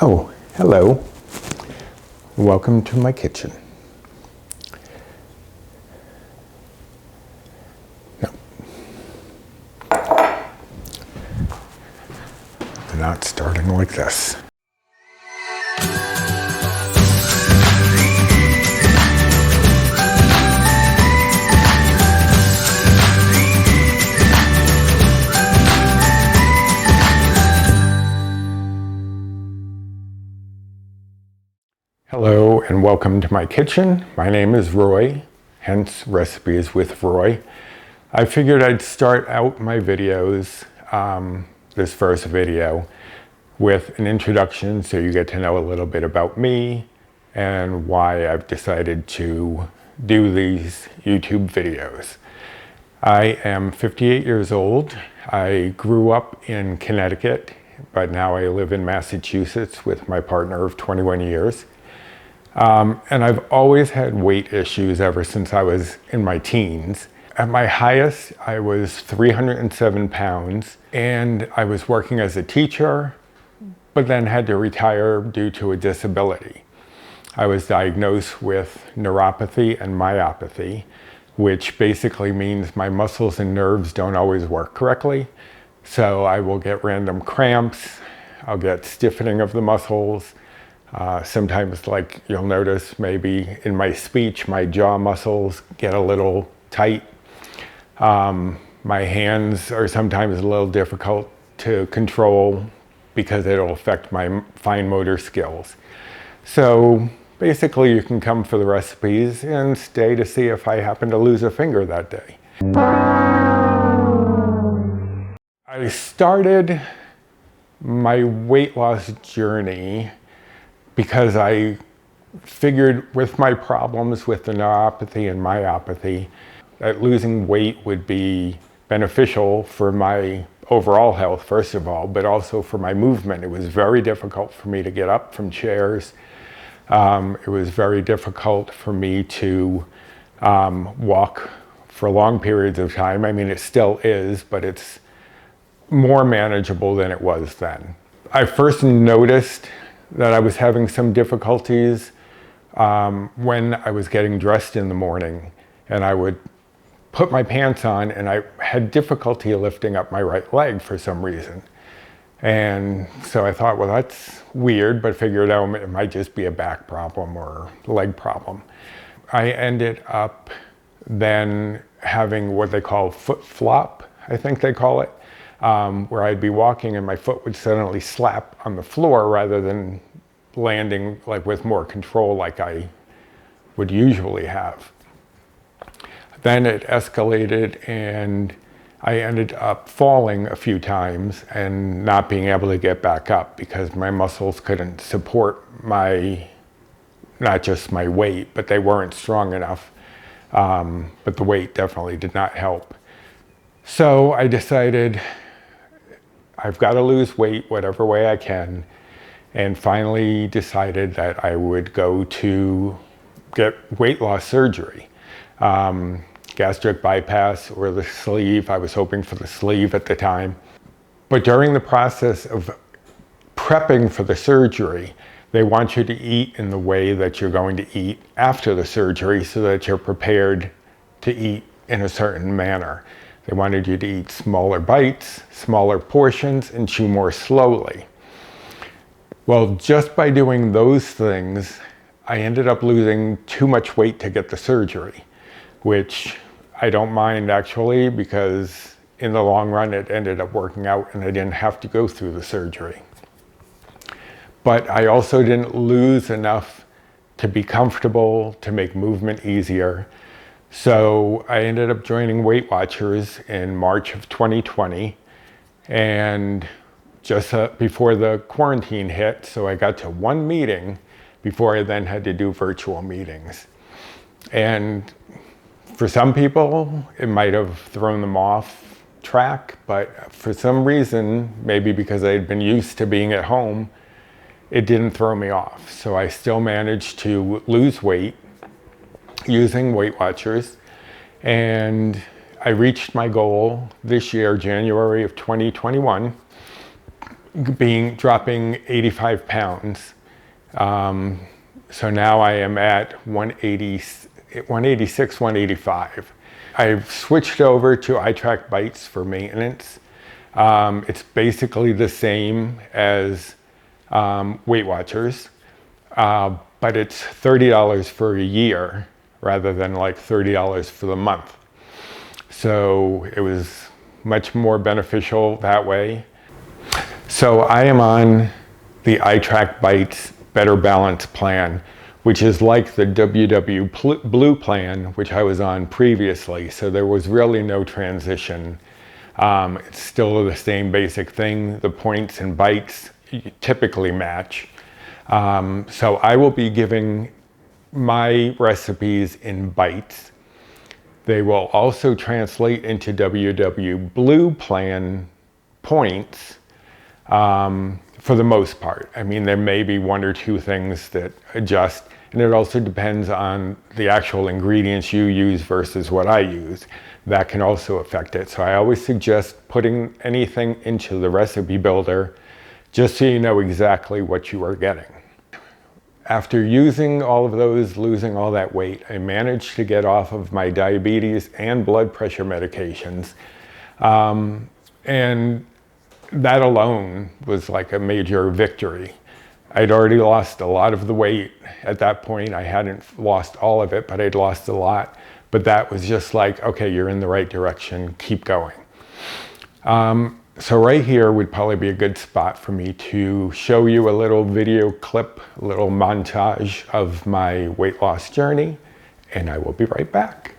Oh, hello. Welcome to my kitchen. No. They're not starting like this. Hello and welcome to my kitchen. My name is Roy, hence Recipes with Roy. I figured I'd start out my videos, this first video, with an introduction so you get to know a little bit about me and why I've decided to do these YouTube videos. I am 58 years old. I grew up in Connecticut, but now I live in Massachusetts with my partner of 21 years. And I've always had weight issues ever since I was in my teens. At my highest, I was 307 pounds, and I was working as a teacher, but then had to retire due to a disability. I was diagnosed with neuropathy and myopathy, which basically means my muscles and nerves don't always work correctly. So I will get random cramps, I'll get stiffening of the muscles. Sometimes, like you'll notice maybe in my speech, my jaw muscles get a little tight. My hands are sometimes a little difficult to control because it'll affect my fine motor skills. So basically you can come for the recipes and stay to see if I happen to lose a finger that day. I started my weight loss journey because I figured with my problems with the neuropathy and myopathy that losing weight would be beneficial for my overall health, first of all, but also for my movement. It was very difficult for me to get up from chairs. It was very difficult for me to walk for long periods of time. I mean, it still is, but it's more manageable than it was then. I first noticed that I was having some difficulties when I was getting dressed in the morning, and I would put my pants on and I had difficulty lifting up my right leg for some reason. And so I thought, well, that's weird, but figured out it might just be a back problem or leg problem. I ended up then having what they call foot flop, I think they call it. Where I'd be walking and my foot would suddenly slap on the floor rather than landing like with more control like I would usually have. Then it escalated and I ended up falling a few times and not being able to get back up because my muscles couldn't support not just my weight, but they weren't strong enough. But the weight definitely did not help. So I decided I've got to lose weight whatever way I can, and finally decided that I would go to get weight loss surgery. Gastric bypass or the sleeve. I was hoping for the sleeve at the time. But during the process of prepping for the surgery, they want you to eat in the way that you're going to eat after the surgery so that you're prepared to eat in a certain manner. They wanted you to eat smaller bites, smaller portions, and chew more slowly. Well, just by doing those things, I ended up losing too much weight to get the surgery, which I don't mind actually, because in the long run, it ended up working out and I didn't have to go through the surgery. But I also didn't lose enough to be comfortable, to make movement easier. So I ended up joining Weight Watchers in March of 2020, and just before the quarantine hit, so I got to one meeting before I then had to do virtual meetings. And for some people, it might have thrown them off track, but for some reason, maybe because I had been used to being at home, it didn't throw me off. So I still managed to lose weight using Weight Watchers, and I reached my goal this year, January of 2021, dropping 85 pounds. So now I am at 186, 185. I've switched over to itrackbites for maintenance. It's basically the same as Weight Watchers, but it's $30 for a year rather than like $30 for the month. So it was much more beneficial that way. So I am on the itrackbites Better Balance plan, which is like the WW Blue plan, which I was on previously. So there was really no transition. It's still the same basic thing. The points and bites typically match. So I will be giving my recipes in bites. They will also translate into WW Blue plan points for the most part. I mean, there may be one or two things that adjust, and it also depends on the actual ingredients you use versus what I use. That can also affect it. So I always suggest putting anything into the recipe builder just so you know exactly what you are getting. After using all of those, losing all that weight, I managed to get off of my diabetes and blood pressure medications. And that alone was like a major victory. I'd already lost a lot of the weight at that point. I hadn't lost all of it, but I'd lost a lot. But that was just like, okay, you're in the right direction, keep going. So right here would probably be a good spot for me to show you a little video clip, a little montage of my weight loss journey, and I will be right back.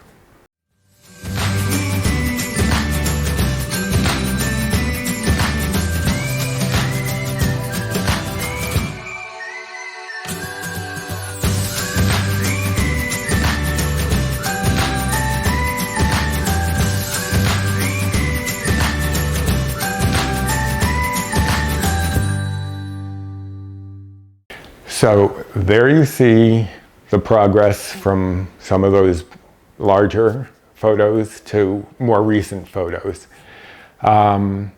So there you see the progress from some of those larger photos to more recent photos. And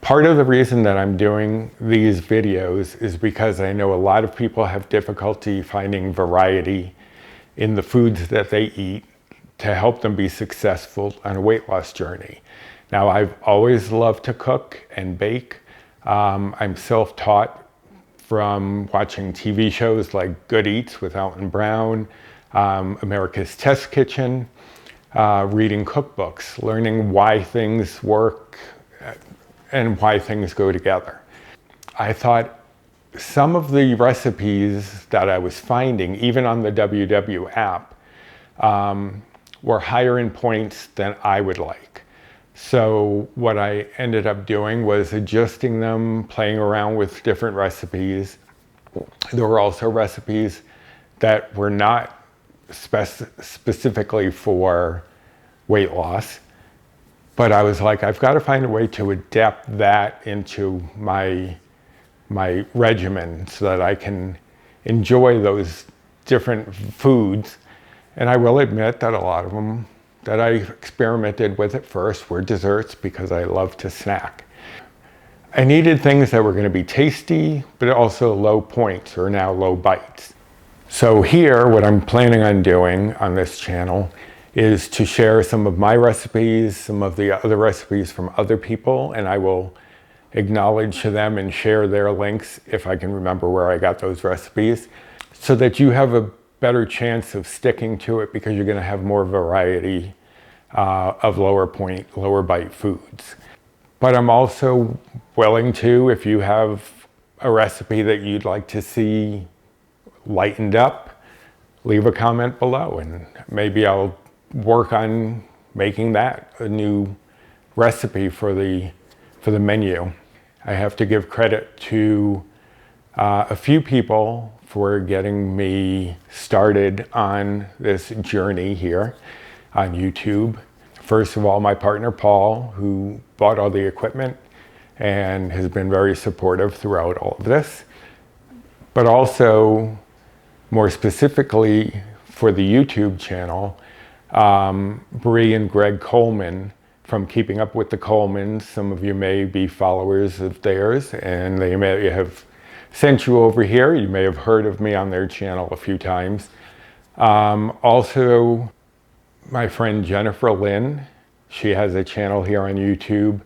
part of the reason that I'm doing these videos is because I know a lot of people have difficulty finding variety in the foods that they eat to help them be successful on a weight loss journey. Now, I've always loved to cook and bake. I'm self-taught from watching TV shows like Good Eats with Alton Brown, America's Test Kitchen, reading cookbooks, learning why things work and why things go together. I thought some of the recipes that I was finding, even on the WW app, were higher in points than I would like. So what I ended up doing was adjusting them, playing around with different recipes. There were also recipes that were not specifically for weight loss, but I was like, I've got to find a way to adapt that into my regimen so that I can enjoy those different foods. And I will admit that a lot of them that I experimented with at first were desserts because I love to snack. I needed things that were going to be tasty, but also low points, or now low bites. So here, what I'm planning on doing on this channel is to share some of my recipes, some of the other recipes from other people, and I will acknowledge them and share their links if I can remember where I got those recipes, so that you have a better chance of sticking to it because you're going to have more variety of lower point, lower bite foods. But I'm also willing to, if you have a recipe that you'd like to see lightened up, leave a comment below and maybe I'll work on making that a new recipe for the menu. I have to give credit to a few people for getting me started on this journey here on YouTube. First of all, my partner Paul, who bought all the equipment and has been very supportive throughout all of this. But also, more specifically for the YouTube channel, Bree and Greg Coleman from Keeping Up with the Colemans. Some of you may be followers of theirs, and they may have sent you over here. You may have heard of me on their channel a few times. Also, my friend Jennifer Lynn, she has a channel here on YouTube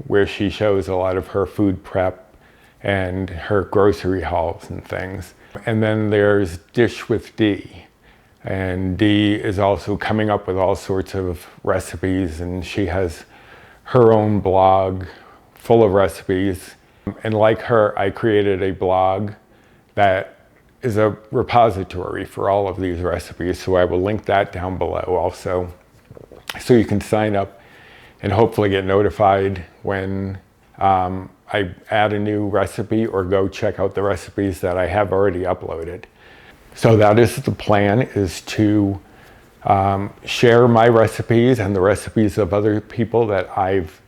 where she shows a lot of her food prep and her grocery hauls and things. And then there's Dish with Dee. And Dee is also coming up with all sorts of recipes, and she has her own blog full of recipes. And like her, I created a blog that is a repository for all of these recipes, so I will link that down below also, so you can sign up and hopefully get notified when I add a new recipe, or go check out the recipes that I have already uploaded. So that is the plan, is to share my recipes and the recipes of other people that I've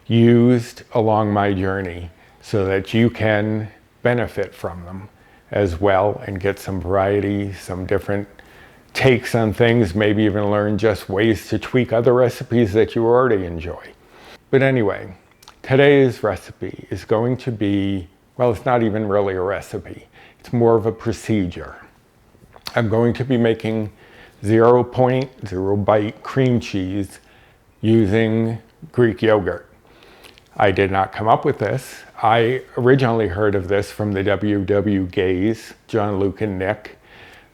used along my journey, so that you can benefit from them as well and get some variety, some different takes on things, maybe even learn just ways to tweak other recipes that you already enjoy. But anyway, today's recipe is going to be, well, it's not even really a recipe. It's more of a procedure. I'm going to be making 0.0 bite cream cheese using Greek yogurt. I did not come up with this. I originally heard of this from the WW Gays, Jean-Luc and Nick,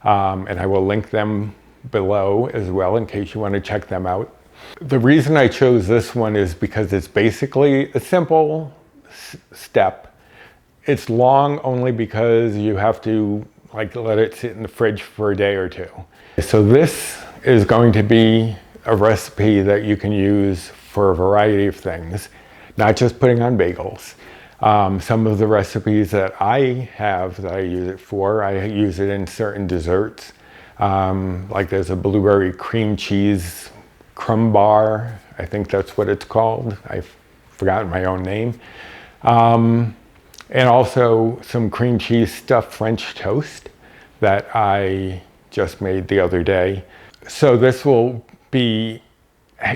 and I will link them below as well in case you want to check them out. The reason I chose this one is because it's basically a simple step. It's long only because you have to let it sit in the fridge for a day or two. So this is going to be a recipe that you can use for a variety of things, not just putting on bagels. Some of the recipes that I have that I use it for, I use it in certain desserts. Like there's a blueberry cream cheese crumb bar. I think that's what it's called. I've forgotten my own name. And also some cream cheese stuffed French toast that I just made the other day. So this will be,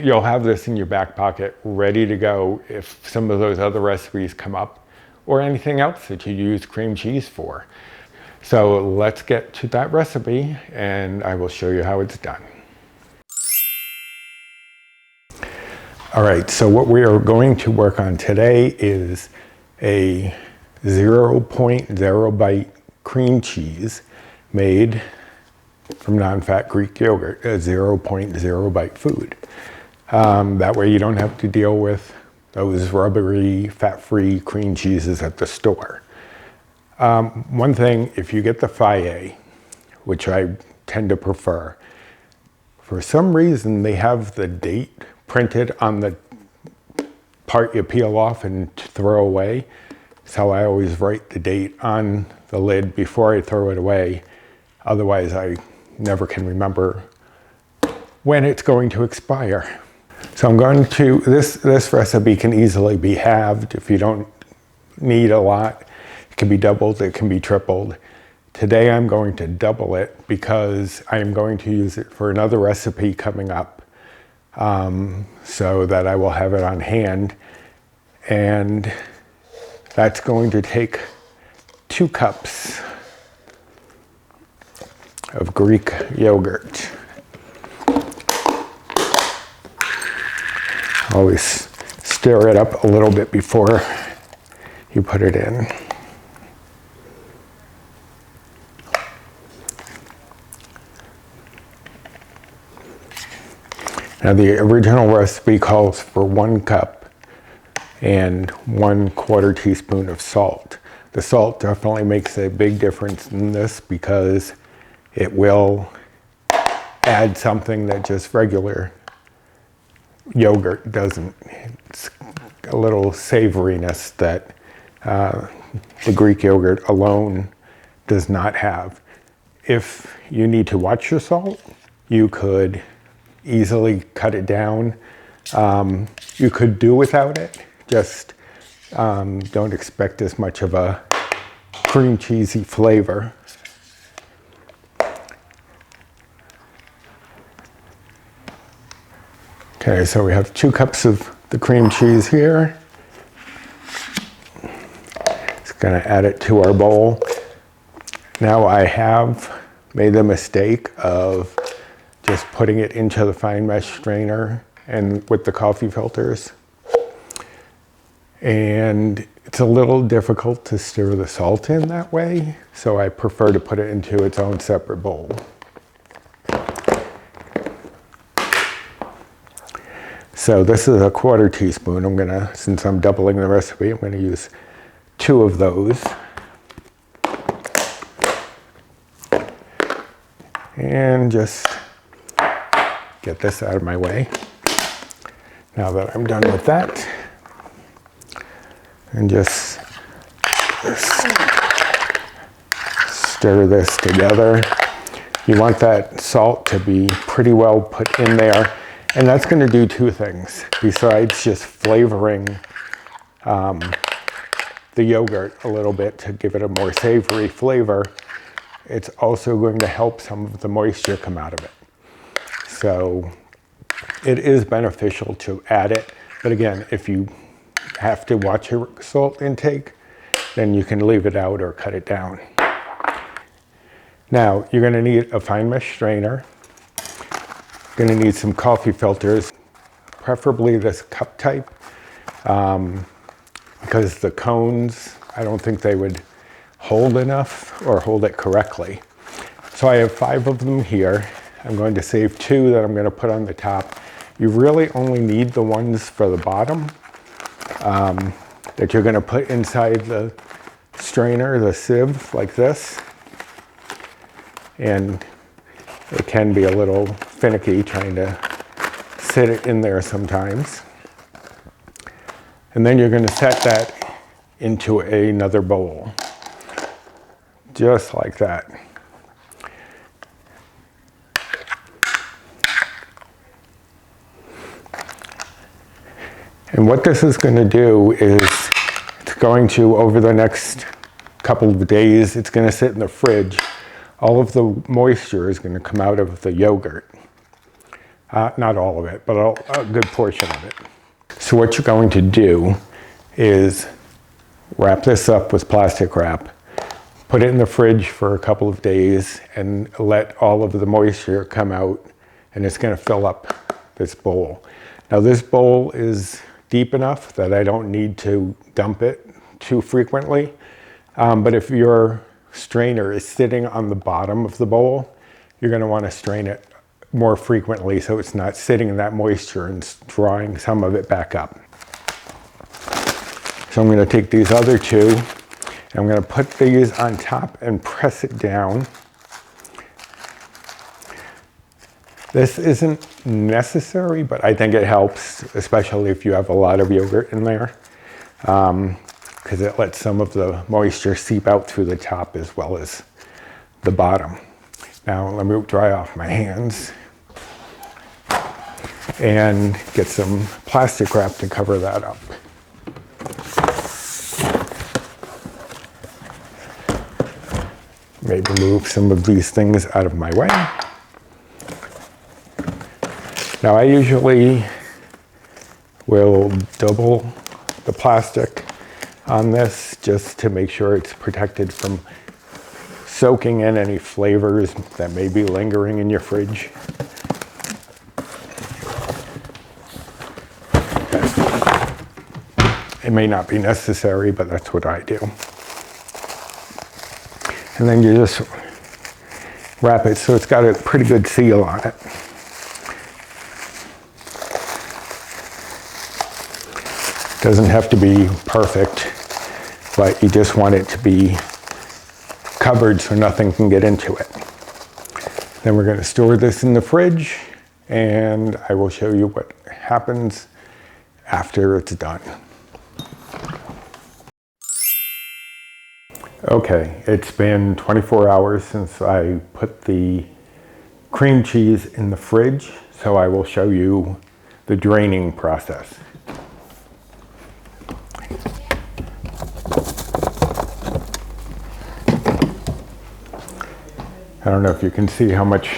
you'll have this in your back pocket ready to go if some of those other recipes come up, or anything else that you use cream cheese for. So let's get to that recipe and I will show you how it's done. All right, so what we are going to work on today is a 0.0 bite cream cheese made from non-fat Greek yogurt, a 0.0 bite food. That way you don't have to deal with those rubbery, fat-free cream cheeses at the store. One thing, if you get the Fage, which I tend to prefer, for some reason they have the date printed on the part you peel off and throw away. So I always write the date on the lid before I throw it away. Otherwise, I never can remember when it's going to expire. So I'm going to, this recipe can easily be halved if you don't need a lot. It can be doubled, it can be tripled. Today I'm going to double it because I am going to use it for another recipe coming up, so that I will have it on hand. And that's going to take 2 cups of Greek yogurt. Always stir it up a little bit before you put it in. Now the original recipe calls for 1 cup and 1/4 teaspoon of salt. The salt definitely makes a big difference in this because it will add something that just regular yogurt doesn't. It's a little savoriness that the Greek yogurt alone does not have. If you need to watch your salt, you could easily cut it down. You could do without it. Just don't expect as much of a cream cheesy flavor. Okay, so we have 2 cups of the cream cheese here. Just gonna add it to our bowl. Now I have made the mistake of just putting it into the fine mesh strainer and with the coffee filters. And it's a little difficult to stir the salt in that way, so I prefer to put it into its own separate bowl. So this is a 1/4 teaspoon. Since I'm doubling the recipe, I'm gonna use 2 of those. And just get this out of my way. Now that I'm done with that, and just stir this together. You want that salt to be pretty well put in there, and that's going to do 2 things besides just flavoring the yogurt a little bit to give it a more savory flavor. It's also going to help some of the moisture come out of it. So it is beneficial to add it, but again, if you have to watch your salt intake, then you can leave it out or cut it down. Now, you're gonna need a fine mesh strainer. You're gonna need some coffee filters, preferably this cup type, because the cones, I don't think they would hold enough or hold it correctly. So I have 5 of them here. I'm going to save 2 that I'm gonna put on the top. You really only need the ones for the bottom that you're gonna put inside the strainer, the sieve, like this. And it can be a little finicky trying to sit it in there sometimes. And then you're gonna set that into another bowl, just like that. And what this is going to do is it's going to, over the next couple of days, it's going to sit in the fridge. All of the moisture is going to come out of the yogurt. Not all of it, but a good portion of it. So what you're going to do is wrap this up with plastic wrap, put it in the fridge for a couple of days, and let all of the moisture come out, and it's going to fill up this bowl. Now this bowl is deep enough that I don't need to dump it too frequently. But if your strainer is sitting on the bottom of the bowl, you're going to want to strain it more frequently so it's not sitting in that moisture and drawing some of it back up. So I'm going to take these other 2, and I'm going to put these on top and press it down. This isn't necessary, but I think it helps, especially if you have a lot of yogurt in there, because it lets some of the moisture seep out through the top as well as the bottom. Now let me dry off my hands and get some plastic wrap to cover that up. Maybe move some of these things out of my way. Now I usually will double the plastic on this just to make sure it's protected from soaking in any flavors that may be lingering in your fridge. It may not be necessary, but that's what I do. And then you just wrap it so it's got a pretty good seal on it. Doesn't have to be perfect, but you just want it to be covered so nothing can get into it. Then we're going to store this in the fridge, and I will show you what happens after it's done. Okay, it's been 24 hours since I put the cream cheese in the fridge, so I will show you the draining process. I don't know if you can see how much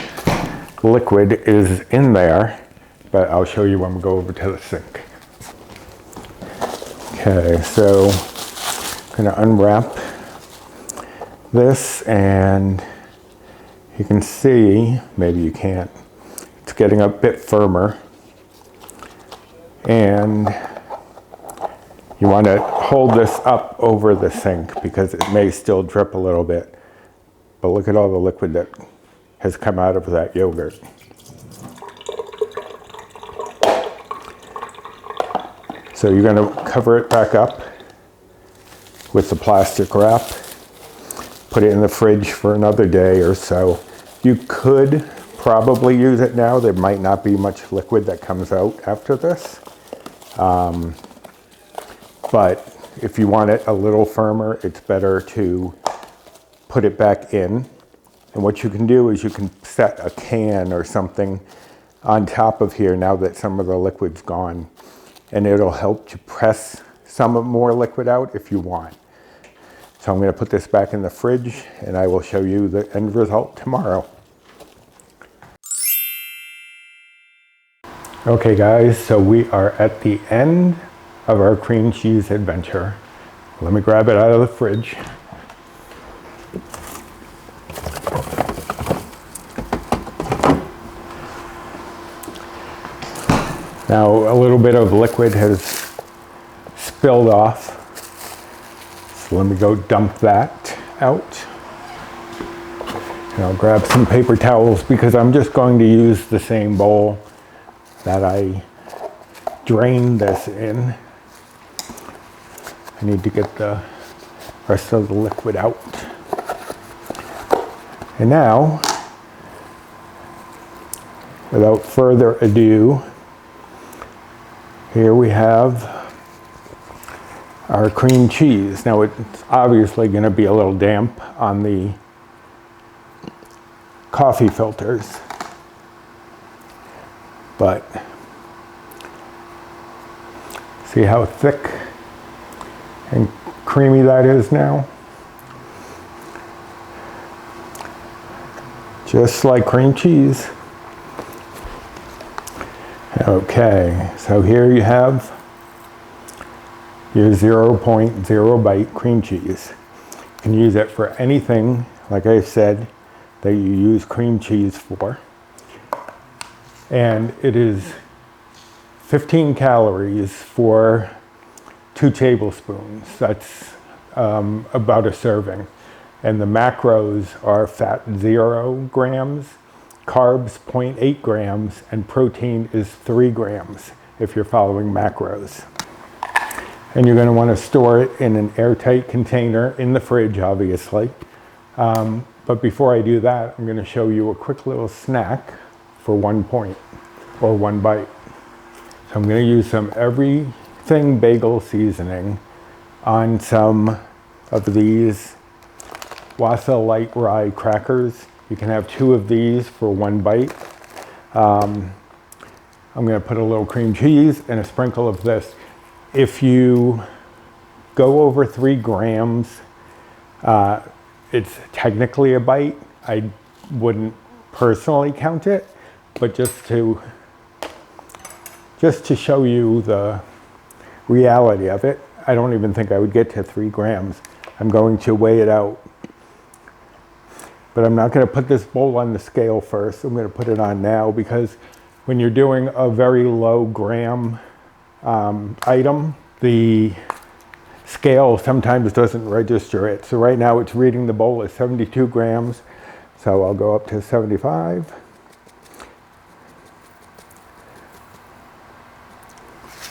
liquid is in there, but I'll show you when we go over to the sink. Okay, so I'm gonna unwrap this, and you can see, maybe you can't, it's getting a bit firmer. And you want to hold this up over the sink because it may still drip a little bit. But look at all the liquid that has come out of that yogurt. So you're going to cover it back up with the plastic wrap, put it in the fridge for another day or so. You could probably use it now. There might not be much liquid that comes out after this. But if you want it a little firmer, it's better to put it back in. And what you can do is you can set a can or something on top of here now that some of the liquid's gone. And it'll help to press some more liquid out if you want. So I'm going to put this back in the fridge, and I will show you the end result tomorrow. Okay guys, so we are at the end of our cream cheese adventure. Let me grab it out of the fridge. Now a little bit of liquid has spilled off. So let me go dump that out. And I'll grab some paper towels because I'm just going to use the same bowl that I drained this in. I need to get the rest of the liquid out. And now, without further ado, here we have our cream cheese. Now it's obviously going to be a little damp on the coffee filters, but see how thick and creamy that is now? Just like cream cheese. Okay, so here you have your 0.0 bite cream cheese. You can use it for anything, like I said, that you use cream cheese for. And it is 15 calories for 2 tablespoons. That's about a serving. And the macros are fat 0 grams, carbs 0.8 grams, and protein is 3 grams if you're following macros. And you're going to want to store it in an airtight container in the fridge, obviously. But before I do that, I'm going to show you a quick little snack for 1 point or 1 bite. So I'm going to use some everything bagel seasoning on some of these Wassa light rye crackers. You can have 2 of these for 1 bite. I'm going to put a little cream cheese and a sprinkle of this. If you go over 3 grams, it's technically a bite. I wouldn't personally count it, but just to show you the reality of it, I don't even think I would get to 3 grams. I'm going to weigh it out. But I'm not going to put this bowl on the scale first. I'm going to put it on now because when you're doing a very low gram item, the scale sometimes doesn't register it. So right now it's reading the bowl as 72 grams. So I'll go up to 75.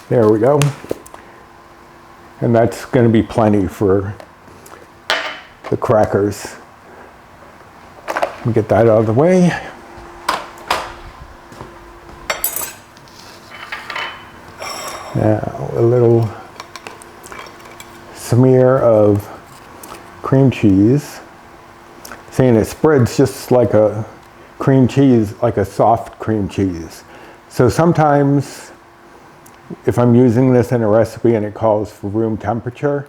There we go. And that's going to be plenty for the crackers. Get that out of the way. Now a little smear of cream cheese. Seeing it spreads just like a cream cheese, like a soft cream cheese. So sometimes if I'm using this in a recipe and it calls for room temperature,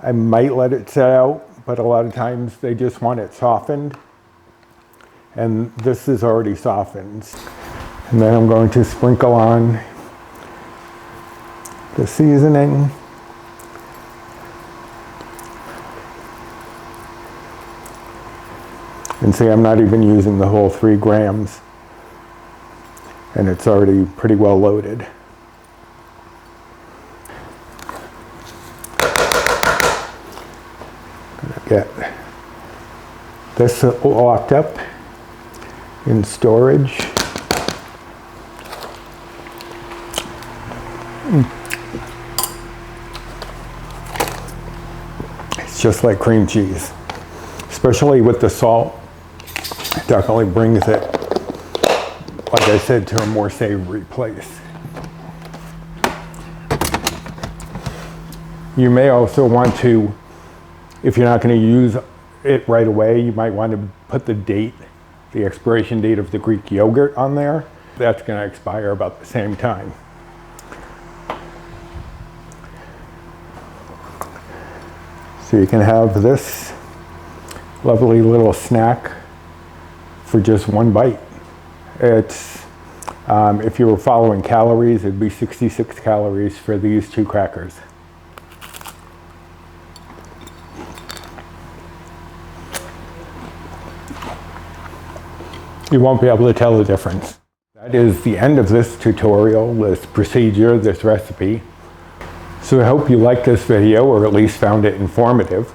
I might let it set out, but a lot of times they just want it softened. And this is already softened. And then I'm going to sprinkle on the seasoning. And see, I'm not even using the whole 3 grams. And it's already pretty well loaded. Gonna get this locked up in storage. It's just like cream cheese, especially with the salt. It definitely brings it, like I said, to a more savory place. You may also want to, if you're not going to use it right away, you might want to put the date, the expiration date of the Greek yogurt on there. That's going to expire about the same time. So you can have this lovely little snack for just 1 bite. It's, if you were following calories, it'd be 66 calories for these 2 crackers. You won't be able to tell the difference. That is the end of this tutorial, this procedure, this recipe. So I hope you liked this video, or at least found it informative.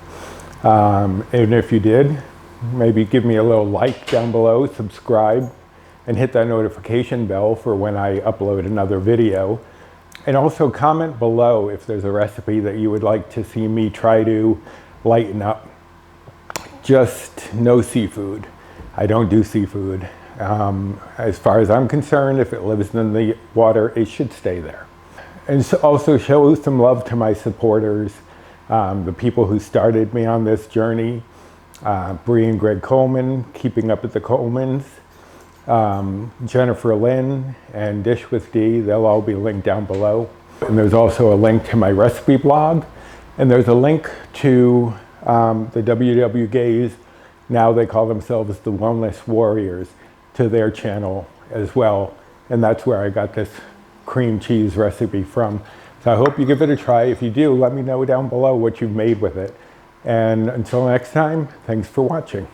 And if you did, maybe give me a little like down below, subscribe, and hit that notification bell for when I upload another video. And also comment below if there's a recipe that you would like to see me try to lighten up. Just no seafood. I don't do seafood. As far as I'm concerned, if it lives in the water, it should stay there. And so also show some love to my supporters, the people who started me on this journey. Bree and Greg Coleman, Keeping Up at the Colemans, Jennifer Lynn, and Dish with D. They'll all be linked down below. And there's also a link to my recipe blog. And there's a link to the WW Gays, now they call themselves the Wellness Warriors, to their channel as well. And that's where I got this cream cheese recipe from. So I hope you give it a try. If you do, let me know down below what you've made with it. And until next time, thanks for watching.